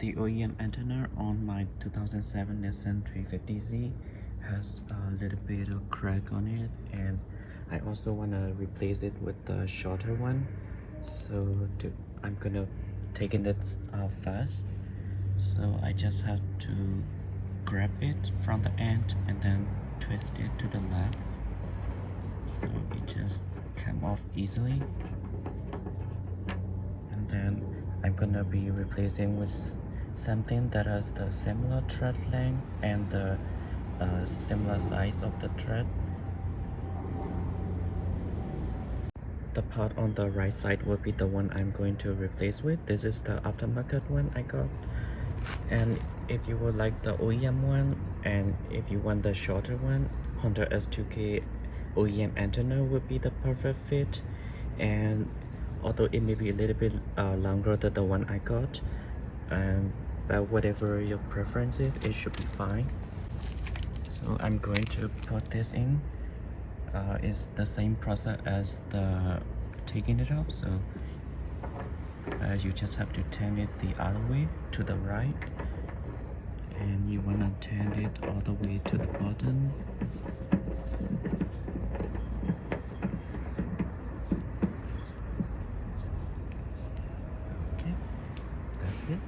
The OEM antenna on my 2007 Nissan 350Z has a little bit of crack on it, and I also want to replace it with the shorter one. I'm gonna take it fast. So I just have to grab it from the end and then twist it to the left, so it just come off easily. And then I'm gonna be replacing with something that has the similar thread length and the similar size of the thread. The part on the right side will be the one I'm going to replace with. This is the aftermarket one I got. And if you would like the OEM one, and if you want the shorter one, Honda S2K OEM antenna would be the perfect fit. And although it may be a little bit longer than the one I got, but whatever your preference is, it should be fine. So I'm going to put this in. It's the same process as the taking it off. So you just have to turn it the other way to the right, and you want to turn it all the way to the bottom. Okay, that's it.